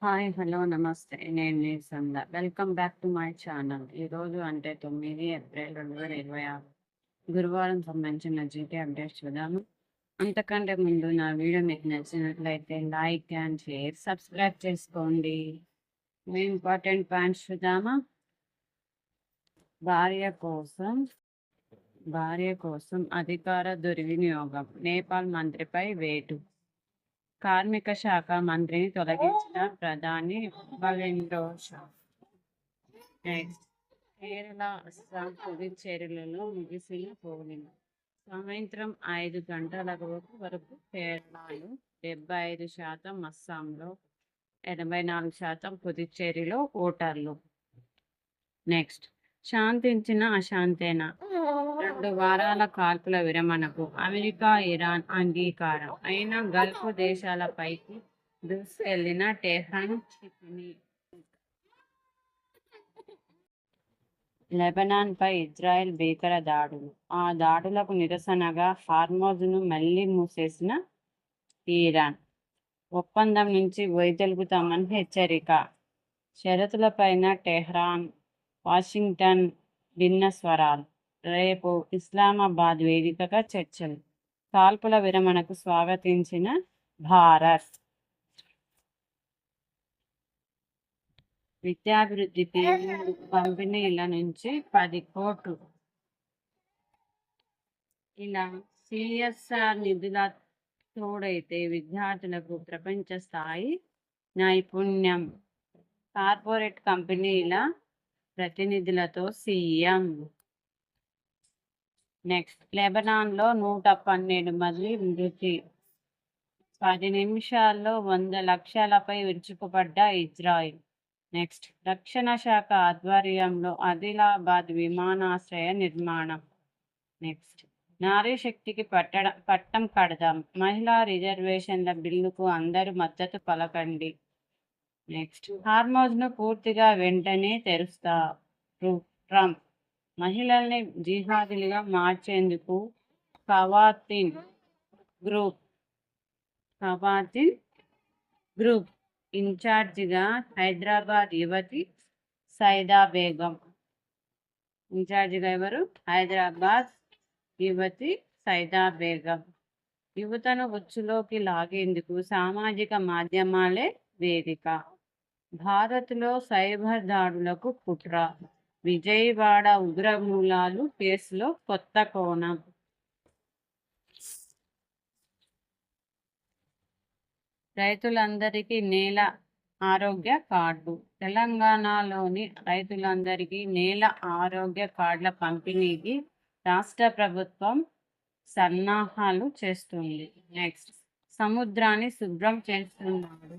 Hi, hello, నమస్తే. నేను మీ Sandhya. Welcome back to my channel. ఈరోజు అంటే 9 ఏప్రిల్ 2026 గురువారం సంబంధించిన జీకే అప్డేట్స్ చూద్దాము. అంతకంటే ముందు నా వీడియో మీకు నచ్చినట్లయితే లైక్ అండ్ షేర్, సబ్స్క్రైబ్ చేసుకోండి. ఇంపార్టెంట్ పాయింట్స్ చూద్దామా. భార్య కోసం అధికార దుర్వినియోగం, నేపాల్ మంత్రిపై వేటు. కార్మిక శాఖ మంత్రిని తొలగించిన ప్రధాని బలేంద్ర షా. నెక్స్ట్, కేరళ, అస్సాం, పుదుచ్చేరిలలో ముగిసిన పోలింగ్. సాయంత్రం 5 గంటల వరకు కేరళలో 75%, అస్సాంలో 84%, పుదుచ్చేరిలో ఓటర్లు. నెక్స్ట్, శాంతించిన అశాంతేనా, 2 వారాల కాల్పుల విరమణకు అమెరికా, ఇరాన్ అంగీకారం. అయినా గల్ఫ్ దేశాలపైకి దూసుకెళ్లిన టెహ్రాన్ క్షిపణి. లెబనాన్పై ఇజ్రాయెల్ భీకర దాడులు. ఆ దాడులకు నిరసనగా హార్మోజ్ను మళ్లీ మూసేసిన ఇరాన్. ఒప్పందం నుంచి వైదొలుగుతామని హెచ్చరిక. షరతులపైన టెహ్రాన్, వాషింగ్టన్ భిన్న స్వరాలు. రేపు ఇస్లామాబాద్ వేదికగా చర్చలు. కాల్పుల విరమణకు స్వాగతించిన భారత్. విద్యాభివృద్ధికి కంపెనీల నుంచి 10 కోట్లు. ఇలా సిఎస్ఆర్ నిధుల తోడైతే విద్యార్థులకు ప్రపంచ స్థాయి నైపుణ్యం. కార్పొరేట్ కంపెనీల ప్రతినిధులతో సీఎం. నెక్స్ట్, లెబనాన్లో 112 మంది మృతి. 10 నిమిషాల్లో 100 లక్ష్యాలపై విరుచుకుపడ్డ ఇజ్రాయిల్. నెక్స్ట్, రక్షణ శాఖ ఆధ్వర్యంలో ఆదిలాబాద్ విమానాశ్రయ నిర్మాణం. నెక్స్ట్, నారీ శక్తికి పట్టం కడదాం, మహిళా రిజర్వేషన్ల బిల్లుకు అందరూ మద్దతు పలకండి. నెక్స్ట్, హార్మోజ్ను పూర్తిగా వెంటనే తెరుస్తారు ట్రంప్. మహిళల్ని జిహాదీలుగా మార్చేందుకు ఖవాతీన్ గ్రూప్ ఇన్ఛార్జిగా హైదరాబాద్ యువతి సైదా బేగం. ఇన్ఛార్జిగా ఎవరు? హైదరాబాద్ యువతి సైదా బేగం. యువతను ఉచ్చులోకి లాగేందుకు సామాజిక మాధ్యమాలే వేదిక. భారత్లో సైబర్ దాడులకు కుట్ర. విజయవాడ ఉగ్రమూలాలు కేసులో కొత్త కోణం. రైతులందరికీ నేల ఆరోగ్య కార్డు. తెలంగాణలోని రైతులందరికీ నేల ఆరోగ్య కార్డుల పంపిణీకి రాష్ట్ర ప్రభుత్వం సన్నాహాలు చేస్తుంది. నెక్స్ట్, సముద్రాన్ని శుభ్రం చేస్తున్నాడు.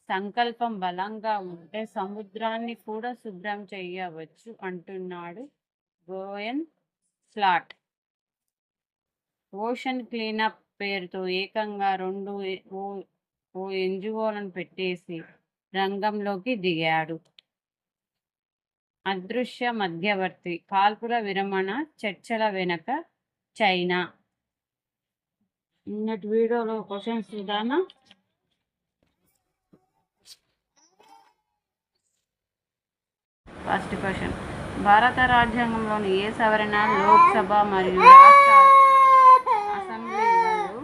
సంకల్పం బలంగా ఉంటే సముద్రాన్ని కూడా శుభ్రం చేయవచ్చు అంటున్నాడు గోయన్ స్లాట్. ఓషన్ క్లీనప్ పేరుతో ఏకంగా 2 ఎన్జిఓలను పెట్టేసి రంగంలోకి దిగాడు. అదృశ్య మధ్యవర్తి. కాల్పుల విరమణ చర్చల వెనక చైనా. నిన్నటి వీడియోలో క్వశ్చన్స్ చూద్దామా. ఫస్ట్ క్వశ్చన్, భారత రాజ్యాంగంలోని ఏ సవరణ లోక్సభ మరియు రాష్ట్ర అసెంబ్లీలలో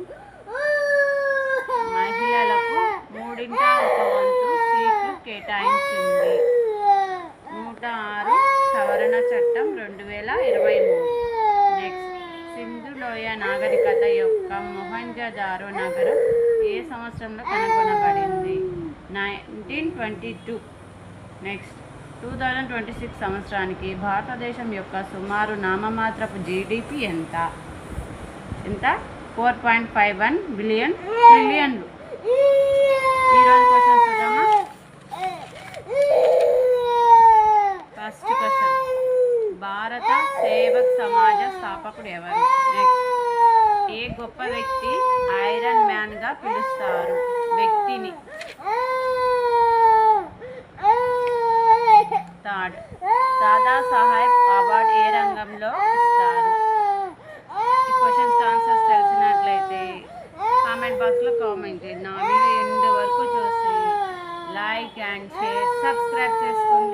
మహిళలకు 3/1 సీట్లు కేటాయించింది? 106 సవరణ చట్టం 2023. నెక్స్ట్, సింధు లోయ నాగరికత యొక్క మొహంజదారో నగరం ఏ సంవత్సరంలో కనుగొనబడింది? 1922. నెక్స్ట్, 2026 సంవత్సరానికి భారతదేశం యొక్క సుమారు నామమాత్రపు జీడిపి ఎంత? 4.51 ట్రిలియన్లు. ఈరోజు క్వశ్చన్ చూద్దామా. ఫస్ట్ క్వశ్చన్, భారత సేవక్ సమాజ స్థాపకుడు ఎవరు? నెక్స్ట్, ఏ గొప్ప వ్యక్తి ఐరన్ మ్యాన్గా పిలుస్తారు? వ్యక్తిని. థర్డ్, దాదా సాహెబ్ అవార్డు ఏ రంగంలో ఇస్తారు? ఈ క్వశ్చన్స్ ఆన్సర్స్ తెలిసినట్లయితే కామెంట్ బాక్స్లో కామెంట్ చేయండి. నా వీడియో ఎండ్ వరకు చూసి లైక్ అండ్ షేర్ సబ్స్క్రైబ్ చేసుకోండి.